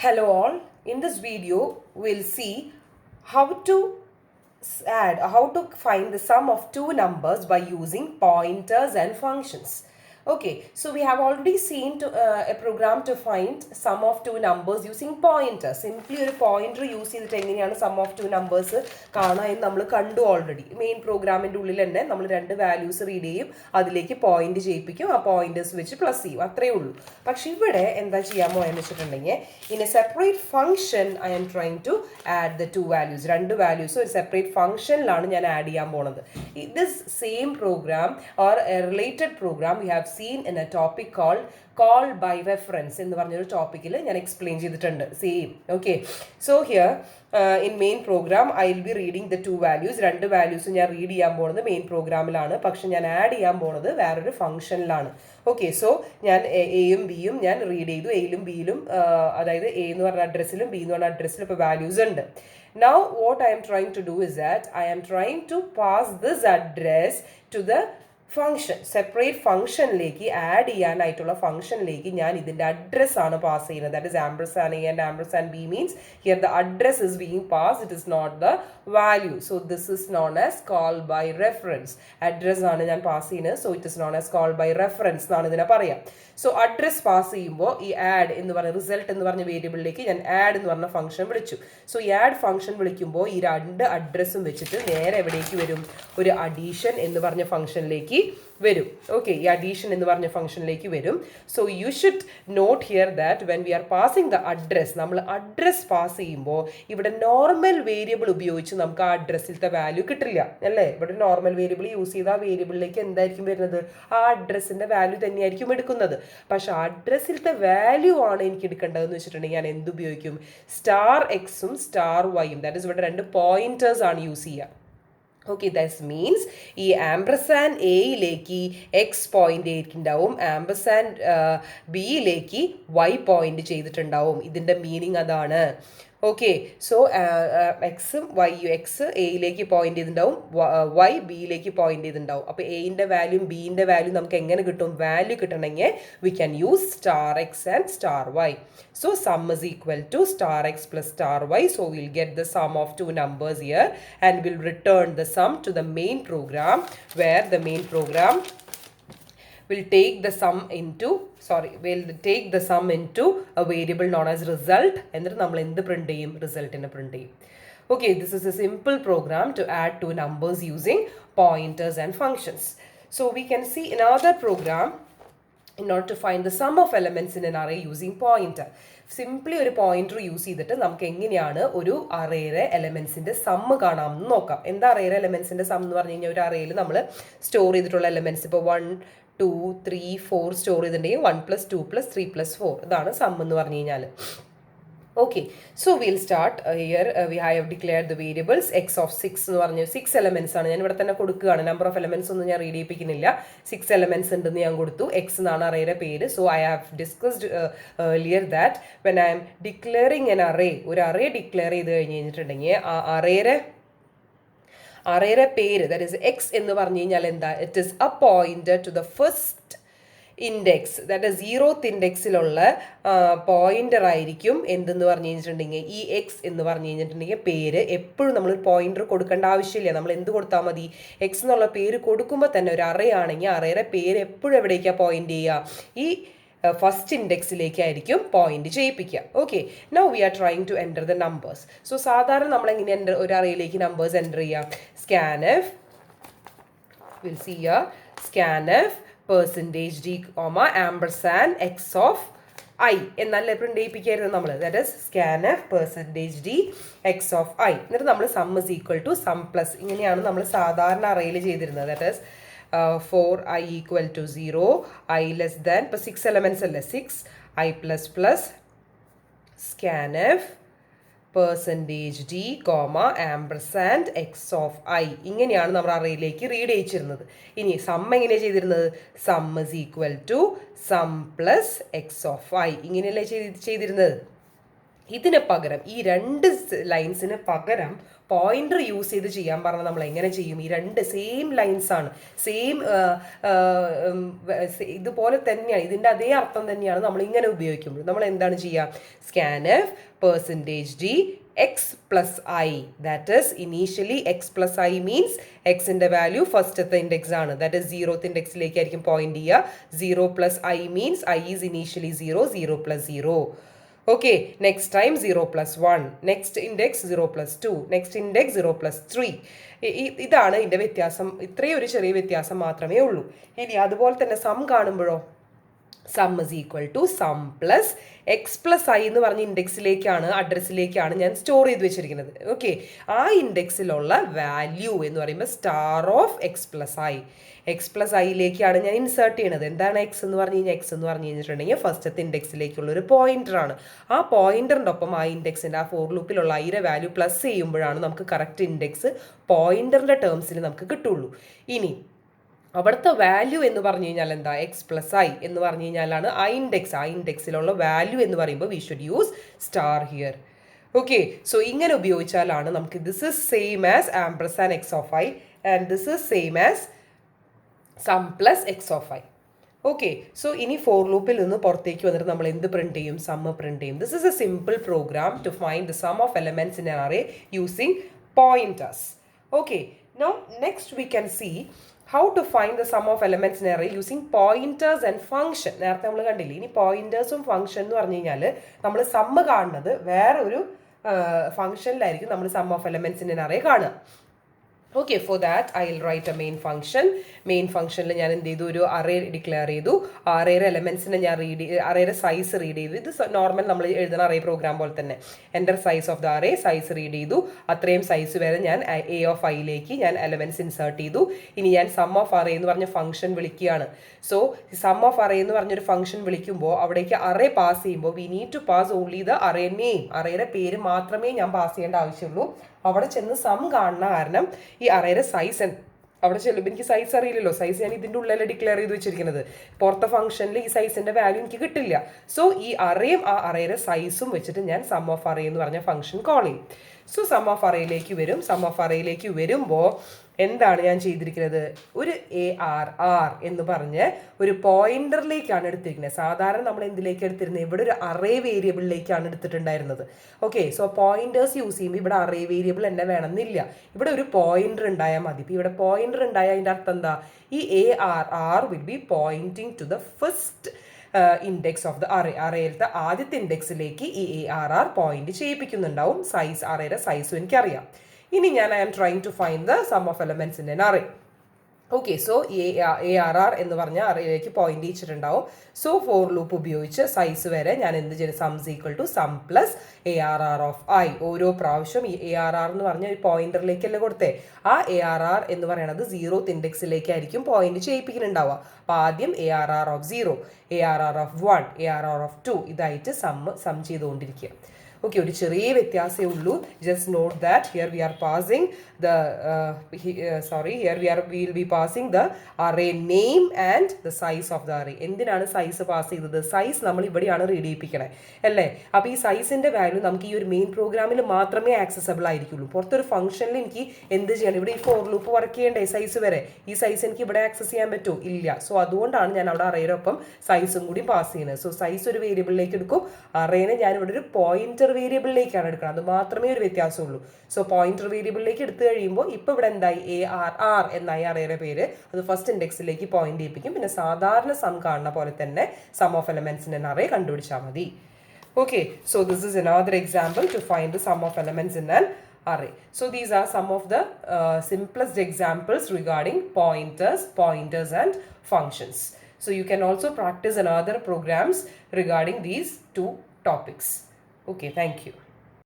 Hello all, in this video we'll see how to find the sum of two numbers by using pointers and functions. Okay, so we have already seen a program to find sum of two numbers using pointers. Simply a pointer use ചെയ്തിട്ട് എങ്ങനെയാണ് sum of two numbers കാണാൻ എന്ന് നമ്മൾ കണ്ടു already. Main പ്രോഗ്രാമിൻ്റെ ഉള്ളിൽ തന്നെ നമ്മൾ രണ്ട് വാല്യൂസ് റീഡ് ചെയ്യും, അതിലേക്ക് പോയിന്റ് ചെയ്യിപ്പിക്കും, ആ പോയിന്റേഴ്സ് വെച്ച് പ്ലസ് ചെയ്യും, അത്രയേ ഉള്ളൂ. പക്ഷെ ഇവിടെ എന്താ ചെയ്യാൻ പോയെന്ന് വെച്ചിട്ടുണ്ടെങ്കിൽ in a separate function I am trying to add the two values. രണ്ട് വാല്യൂസ് ഒരു സെപ്പറേറ്റ് ഫംഗ്ഷനിലാണ് ഞാൻ ആഡ് ചെയ്യാൻ പോണത്. This same program or a related program we have seen in a topic called call by reference എന്ന് പറഞ്ഞൊരു ടോപ്പിക്കിൽ ഞാൻ എക്സ്പ്ലെയിൻ ചെയ്തിട്ടുണ്ട് same. Okay, so here in main program I will be reading the two values. രണ്ട് values ഞാൻ read ചെയ്യാൻ പോകുന്നത് main പ്രോഗ്രാമിലാണ്, പക്ഷെ ഞാൻ ആഡ് ചെയ്യാൻ പോകുന്നത് വേറൊരു ഫംഗ്ഷനിലാണ്. ഓക്കെ, സോ ഞാൻ എയും ബിയും ഞാൻ റീഡ് ചെയ്തു. എയിലും ബിയിലും അതായത് എ എന്ന് പറഞ്ഞ അഡ്രസ്സിലും ബി എന്ന് പറഞ്ഞ അഡ്രസ്സിലും ഇപ്പോൾ വാല്യൂസ് ഉണ്ട്. Now what I am trying to do is that I am trying to pass this address to the function, separate ഫംഗ്ഷനിലേക്ക് ആഡ് ചെയ്യാനായിട്ടുള്ള ഫംഗ്ഷനിലേക്ക് ഞാൻ ഇതിൻ്റെ അഡ്രസ് ആണ് പാസ് ചെയ്യുന്നത്. That is ampersand a and ampersand b means here the address is being pass, it is not the value. So this is known as call by reference. Address ആണ് ഞാൻ pass ചെയ്യുന്നത്, so it is known as call by reference എന്നാണ് ഇതിനെ പറയാം. So address pass ചെയ്യുമ്പോൾ ഈ add എന്ന് പറഞ്ഞ റിസൾട്ട് എന്ന് പറഞ്ഞ വേരിയബിളിലേക്ക് ഞാൻ ആഡ് എന്ന് പറഞ്ഞ ഫംഗ്ഷൻ വിളിച്ചു. സോ ഈ ആഡ് ഫംഗ്ഷൻ വിളിക്കുമ്പോൾ ഈ രണ്ട് അഡ്രസ്സും വെച്ചിട്ട് നേരെ എവിടേക്ക് വരും? ഒരു അഡീഷൻ എന്ന് പറഞ്ഞ ഫംഗ്ഷനിലേക്ക് വരും. ഓക്കെ, ഈ അഡീഷൻ എന്ന് പറഞ്ഞ ഫംഗ്ഷനിലേക്ക് വരും. So you should note here that when we are passing the address, നമ്മൾ അഡ്രസ് പാസ് ചെയ്യുമ്പോൾ ഇവിടെ നോർമൽ വേരിയബിൾ ഉപയോഗിച്ച് നമുക്ക് ആ അഡ്രസ്സിലത്തെ വാല്യൂ കിട്ടില്ല അല്ലേ? ഇവിടെ നോർമൽ വേരിയബിൾ യൂസ് ചെയ്ത് ആ വേരിയബിളിലേക്ക് എന്തായിരിക്കും വരുന്നത്? ആ അഡ്രസ്സിൻ്റെ വാല്യൂ തന്നെയായിരിക്കും എടുക്കുന്നത്. പക്ഷെ അഡ്രസ്സിലത്തെ വാല്യൂ ആണ് എനിക്ക് എടുക്കേണ്ടതെന്ന് വെച്ചിട്ടുണ്ടെങ്കിൽ ഞാൻ എന്ത് ഉപയോഗിക്കും? സ്റ്റാർ എക്സും സ്റ്റാർ വൈയും, ദാറ്റ് ഇസ് ഇവിടെ രണ്ട് പോയിന്റേഴ്സ് ആണ് യൂസ് ചെയ്യുക. ഓക്കെ, ദാറ്റ് മീൻസ് ഈ ആംബർസാൻഡ് എയിലേക്ക് എക്സ് പോയിന്റ് ചെയ്തിട്ടുണ്ടാവും, ആംബർസാൻഡ് ബിയിലേക്ക് വൈ പോയിന്റ് ചെയ്തിട്ടുണ്ടാവും. ഇതിൻ്റെ മീനിങ് അതാണ്. ഓക്കെ, സോ എക്സും വൈയും, എക്സ് എയിലേക്ക് പോയിന്റ് ചെയ്തിട്ടുണ്ടാവും, വൈ ബിയിലേക്ക് പോയിന്റ് ചെയ്തിട്ടുണ്ടാവും. അപ്പോൾ എയിൻ്റെ വാല്യൂം ബിയിൻ്റെ വാല്യൂ നമുക്ക് എങ്ങനെ കിട്ടും? വാല്യൂ കിട്ടണമെങ്കിൽ we can use star x and star y. So sum is equal to star x plus star y. So we'll get the sum of two numbers here and we'll return the sum to the main program, where the main program will take the sum into a variable known as result. എന്നിട്ട് നമ്മൾ എന്ത് print ചെയ്യും? റിസൾട്ടിനെ print ചെയ്യും. Okay, this is a simple program to add two numbers using pointers and functions. So we can see another program in order to find the sum of elements in an array using pointer. Simply ഒരു pointer use ചെയ്തിട്ട് നമുക്ക് എങ്ങനെയാണ് ഒരു അറേയുടെ എലമെന്റ്സിന്റെ sum കാണാമെന്ന് നോക്കാം. എന്താ അറേയുടെ എലമെന്റ്സിന്റെ സം എന്ന് പറഞ്ഞു കഴിഞ്ഞാൽ, ഒരു അറേയിൽ നമ്മൾ സ്റ്റോർ ചെയ്തിട്ടുള്ള എലമെന്റ്സ് ഇപ്പോൾ 1 2 3 4 സ്റ്റോർ ചെയ്തിട്ടുണ്ടെങ്കിൽ 1 + 2 + 3 + 4 ഇതാണ് സം എന്ന് പറഞ്ഞു കഴിഞ്ഞാൽ. Okay, so we'll start here. We have declared the variables x of 6 എന്ന് പറഞ്ഞു. 6 elements ആണ് ഞാൻ ഇവിടെ തന്നെ കൊടുക്കുകയാണ്. നമ്പർ ഓഫ് എലമെന്റ്സ് ഒന്നും ഞാൻ റീഡ് ചെയ്യിപ്പിക്കുന്നില്ല. 6 elements ഉണ്ടെന്ന് ഞാൻ കൊടുത്തു. x എന്നാണ് അറേയുടെ പേര്. So I have discussed earlier that when I am declaring an array, ഒരു അറേ ഡിക്ലെയർ ചെയ്ത് കഴിഞ്ഞിട്ടുണ്ടെങ്കിൽ ആ അറേയുടെ പേര്, ദാറ്റ് ഈസ് x എന്ന് പറഞ്ഞു കഴിഞ്ഞാൽ എന്താ? It is a pointer to the first index, that is 0th ഇൻഡെക്സിലുള്ള പോയിന്റർ ആയിരിക്കും എന്തെന്ന് പറഞ്ഞു കഴിഞ്ഞിട്ടുണ്ടെങ്കിൽ ഈ എക്സ് എന്ന് പറഞ്ഞു കഴിഞ്ഞിട്ടുണ്ടെങ്കിൽ പേര്. എപ്പോഴും നമ്മൾ പോയിന്റർ കൊടുക്കേണ്ട ആവശ്യമില്ല. നമ്മൾ എന്ത് കൊടുത്താൽ മതി? എക്സ് എന്നുള്ള പേര് കൊടുക്കുമ്പോൾ തന്നെ ഒരു അറേ ആണെങ്കിൽ അറേയുടെ പേര് എപ്പോഴും എവിടേക്കാണ് പോയിന്റ് ചെയ്യുക? ഈ ഫസ്റ്റ് ഇൻഡെക്സിലേക്കായിരിക്കും പോയിന്റ് ചെയ്യിപ്പിക്കുക. Okay, now we are trying to enter the numbers. So സാധാരണ നമ്മൾ എങ്ങനെ ഒരു അറേയിലേക്ക് നമ്പേഴ്സ് എൻ്റർ ചെയ്യാം? Scanf, will see here scanf %d, ampersand x of i എന്നല്ലേ പ്രിന്റ് ചെയ്യിപ്പിക്കായിരുന്നു നമ്മൾ. That is scanf %d x of i. എന്നിട്ട് നമ്മൾ sum is equal to sum plus, ഇങ്ങനെയാണ് നമ്മൾ സാധാരണ അറേയിൽ ചെയ്തിരുന്നത്. That is 4i = 0, i less than, ഇപ്പോൾ 6 എലമെന്റ്സ് അല്ലേ, 6 i ++ scanf %d, ampersand x of i. ഇങ്ങനെയാണ് നമ്മൾ അറേയിലേക്ക് റീഡ് ചെയ്യിച്ചിരുന്നത്. ഇനി സം എങ്ങനെയാണ് ചെയ്തിരുന്നത്? Sum is equal to sum plus x of i, ഇങ്ങനെയല്ലേ ചെയ്തിരുന്നത്. ഇതിന് പകരം ഈ രണ്ട് ലൈൻസിന് പകരം പോയിന്റർ യൂസ് ചെയ്ത് ചെയ്യാൻ പറഞ്ഞാൽ നമ്മൾ എങ്ങനെ ചെയ്യും? ഈ രണ്ട് സെയിം ലൈൻസ് ആണ്, സെയിം ഇതുപോലെ തന്നെയാണ്, ഇതിൻ്റെ അതേ അർത്ഥം തന്നെയാണ് നമ്മൾ ഇങ്ങനെ ഉപയോഗിക്കുമ്പോൾ. നമ്മൾ എന്താണ് ചെയ്യുക? scanf %d x plus I, that is initially x plus I means x ന്റെ വാല്യൂ ഫസ്റ്റത്തെ ഇൻഡെക്സ് ആണ്, that is 0th ഇൻഡെക്സിലേക്ക് ആയിരിക്കും പോയിന്റ് ചെയ്യുക. 0 plus I means I is initially 0, 0 plus 0. Okay, next time 0 plus 1, next index 0 plus 2, next index 0 plus 3. ഇതാണ് ഇതിൻ്റെ വ്യത്യാസം. ഇത്രയും ഒരു ചെറിയ വ്യത്യാസം മാത്രമേ ഉള്ളൂ. ഇനി അതുപോലെ തന്നെ സം കാണുമ്പോഴോ, sum is equal to sum plus x plus i എന്ന് പറഞ്ഞ ഇൻഡെക്സിലേക്കാണ്, അഡ്രസ്സിലേക്കാണ് ഞാൻ സ്റ്റോർ ചെയ്ത് വെച്ചിരിക്കുന്നത്. ഓക്കെ, ആ ഇൻഡെക്സിലുള്ള വാല്യൂ എന്ന് പറയുമ്പോൾ star of x plus i, x plus ഐയിലേക്കാണ് ഞാൻ ഇൻസേർട്ട് ചെയ്യുന്നത്. എന്താണ് എക്സ് എന്ന് പറഞ്ഞു കഴിഞ്ഞാൽ? എക്സ് എന്ന് പറഞ്ഞു കഴിഞ്ഞിട്ടുണ്ടെങ്കിൽ ഫസ്റ്റത്തെ ഇൻഡെക്സിലേക്കുള്ള ഒരു പോയിന്ററാണ്. ആ പോയിന്ററിൻ്റെ ഒപ്പം ആ ഇൻഡെക്സിൻ്റെ ആ ഫോർ ലൂപ്പിലുള്ള ഐയുടെ വാല്യൂ പ്ലസ് ചെയ്യുമ്പോഴാണ് നമുക്ക് കറക്റ്റ് ഇൻഡെക്സ് പോയിന്ററിൻ്റെ ടേംസിൽ നമുക്ക് കിട്ടുള്ളൂ. ഇനി അവിടുത്തെ വാല്യൂ എന്ന് പറഞ്ഞു കഴിഞ്ഞാൽ എന്താ? എക്സ് പ്ലസ് ഐ എന്ന് പറഞ്ഞു കഴിഞ്ഞാലാണ് ആ ഇൻഡെക്സ്. ആ ഇൻഡെക്സിലുള്ള വാല്യൂ എന്ന് പറയുമ്പോൾ we should use star here. Okay, so ഇങ്ങനെ ഉപയോഗിച്ചാലാണ് നമുക്ക് this is same as ampersand x of i and this is same as sum plus x of i. Okay, so ഇനി ഫോർ ലൂപ്പിൽ നിന്ന് പുറത്തേക്ക് വന്നിട്ട് നമ്മൾ എന്ത് പ്രിന്റ് ചെയ്യും? സമ്മ് പ്രിന്റ് ചെയ്യും. This is a simple program to find the sum of elements in an array using pointers. Okay, now next we can see how to find the sum of elements in array using pointers and function. നേരത്തെ നമ്മൾ കണ്ടില്ലേ, ഇനി പോയിന്റേഴ്സും function എന്ന് പറഞ്ഞു കഴിഞ്ഞാൽ നമ്മൾ sum കാണുന്നത് വേറെ ഒരു ഫംഗ്ഷനിലായിരിക്കും നമ്മൾ sum of elements in array കാണുക. Okay, for that I will write a main function. Main ഫംഗ്ഷനിൽ ഞാൻ എന്ത് ചെയ്തു? ഒരു അറേ ഡിക്ലെയർ ചെയ്തു. അറേയുടെ എലമെന്റ്സിനെ ഞാൻ അറേയുടെ സൈസ് റീഡ് ചെയ്തു. ഇത് നോർമൽ നമ്മൾ എഴുതുന്ന അറേ പ്രോഗ്രാം പോലെ തന്നെ. Enter size of the array, size read ചെയ്തു. അത്രയും സൈസ് വരെ ഞാൻ എ ഓഫ് ഐയിലേക്ക് ഞാൻ എലമെന്റ്സ് ഇൻസേർട്ട് ചെയ്തു. ഇനി ഞാൻ സം ഓഫ് അറേ എന്ന് പറഞ്ഞ ഫംഗ്ഷൻ വിളിക്കുകയാണ്. സോ സം ഓഫ് അറേ എന്ന് പറഞ്ഞൊരു ഫംഗ്ഷൻ വിളിക്കുമ്പോൾ അവിടേക്ക് അറേ പാസ് ചെയ്യുമ്പോൾ we need to pass only the array name. അറേയുടെ പേര് മാത്രമേ ഞാൻ പാസ് ചെയ്യേണ്ട ആവശ്യമുള്ളൂ. അവിടെ ചെന്ന് സം കാണുന്ന കാരണം ഈ അറേയുടെ സൈസ് അവിടെ ചെല്ലുമ്പോൾ എനിക്ക് സൈസ് അറിയില്ലല്ലോ. സൈസ് ഞാൻ ഇതിൻ്റെ ഉള്ളിൽ ഡിക്ലെയർ ചെയ്ത് വെച്ചിരിക്കുന്നത്. പുറത്തെ ഫംഗ്ഷനിൽ ഈ സൈസിൻ്റെ വാല്യൂ എനിക്ക് കിട്ടില്ല. സോ ഈ അറേയും ആ അറേയുടെ സൈസും വെച്ചിട്ട് ഞാൻ സം ഓഫ് അറേ എന്ന് പറഞ്ഞ ഫംഗ്ഷൻ കോൾ ചെയ്യും. സോ സം ഓഫ് അറേയിലേക്ക് വരും. സം ഓഫ് അറേയിലേക്ക് വരുമ്പോൾ എന്താണ് ഞാൻ ചെയ്തിരിക്കുന്നത്? ഒരു ARR എന്ന് പറഞ്ഞ് ഒരു പോയിന്ററിലേക്കാണ് എടുത്തിരിക്കുന്നത്. സാധാരണ നമ്മൾ എന്തിലേക്ക് എടുത്തിരുന്നത്? ഇവിടെ ഒരു അറേ വേരിയബിളിലേക്കാണ് എടുത്തിട്ടുണ്ടായിരുന്നത്. ഓക്കെ, സോ പോയിന്റേഴ്സ് യൂസ് ചെയ്യുമ്പോൾ ഇവിടെ അറേ വേരിയബിൾ തന്നെ വേണമെന്നില്ല. ഇവിടെ ഒരു പോയിന്റർ ഉണ്ടായാൽ മതി. ഇപ്പോൾ ഇവിടെ പോയിന്റർ ഉണ്ടായാൽ അതിൻ്റെ അർത്ഥം എന്താ? ഈ ARR will be pointing to the first index of the array. അറേയിലത്തെ ആദ്യത്തെ ഇൻഡെക്സിലേക്ക് ഈ ARR പോയിന്റ് ചെയ്യിപ്പിക്കുന്നുണ്ടാവും. സൈസ്, അറേയുടെ സൈസും എനിക്കറിയാം. ഇനി ഞാൻ I am trying to find the sum of elements in an array. Okay, so ARR എന്ന് പറഞ്ഞ അറേയിലേക്ക് പോയിന്റ് ചെയ്തിട്ടുണ്ടാവും. സോ ഫോർ ലൂപ്പ് ഉപയോഗിച്ച് സൈസ് വരെ ഞാൻ എന്ത് ചെയ്യും? Sums equal to sum plus ARR of I. ഓരോ പ്രാവശ്യം ഈ ARR എന്ന് പറഞ്ഞ ഒരു പോയിന്ററിലേക്കല്ലേ കൊടുത്തേ, ആ ARR എന്ന് പറയുന്നത് 0th ഇൻഡെക്സിലേക്കായിരിക്കും പോയിന്റ് ചെയ്യിപ്പിക്കുന്നുണ്ടാവുക. അപ്പോൾ ആദ്യം ARR of 0, ARR of 1, ARR of 2 ഇതായിട്ട് സം ചെയ്തുകൊണ്ടിരിക്കുക. ഓക്കെ, ഒരു ചെറിയ വ്യത്യാസമേ ഉള്ളൂ. Just note that here we are passing the here we will be passing the array name and the size of the array. എന്തിനാണ് size pass ചെയ്തത്? Size നമ്മൾ ഇവിടെയാണ് റീഡ് ചെയ്യിപ്പിക്കണേ അല്ലേ? അപ്പോൾ ഈ സൈസിൻ്റെ വാല്യൂ നമുക്ക് ഈ ഒരു മെയിൻ പ്രോഗ്രാമിൽ മാത്രമേ ആക്സസബിൾ ആയിരിക്കുള്ളൂ. പുറത്തൊരു ഫംഗ്ഷനിൽ എനിക്ക് എന്ത് ചെയ്യണം? ഇവിടെ ഈ ഫോർ ലൂപ്പ് വർക്ക് ചെയ്യണ്ടേ സൈസ് വരെ? ഈ സൈസ് എനിക്ക് ഇവിടെ ആക്സസ് ചെയ്യാൻ പറ്റുമോ? ഇല്ല. സോ അതുകൊണ്ടാണ് ഞാൻ അവിടെ അറേയുടെ ഒപ്പം സൈസും കൂടി പാസ് ചെയ്യുന്നത്. സോ സൈസ് ഒരു വേരിയബിളിലേക്ക് എടുക്കും, അറേനെ ഞാൻ ഇവിടെ ഒരു പോയിന്റർ വേരിയബിളിലേക്കാണ് എടുക്കുന്നത്. അത് മാത്രമേ ഒരു വ്യത്യാസമുള്ളൂ. സോ പോയിന്റർ വേരിയബിളിലേക്ക് എടുത്തു കഴിയുമ്പോൾ ഇപ്പോൾ ഇവിടെ എന്തായി? ARR എന്നായി അറേയുടെ പേര്. അത് ഫസ്റ്റ് ഇൻഡെക്സിലേക്ക് പോയിന്റ് ചെയ്യിപ്പിക്കും. പിന്നെ സാധാരണ സം കാണുന്ന പോലെ തന്നെ sum of elements in array കണ്ടുപിടിച്ചാൽ മതി. Okay, so this is another example to find the sum of elements in an array. So these are some of the simplest examples regarding pointers and functions. So you can also practice in other programs regarding these two topics. Okay, thank you.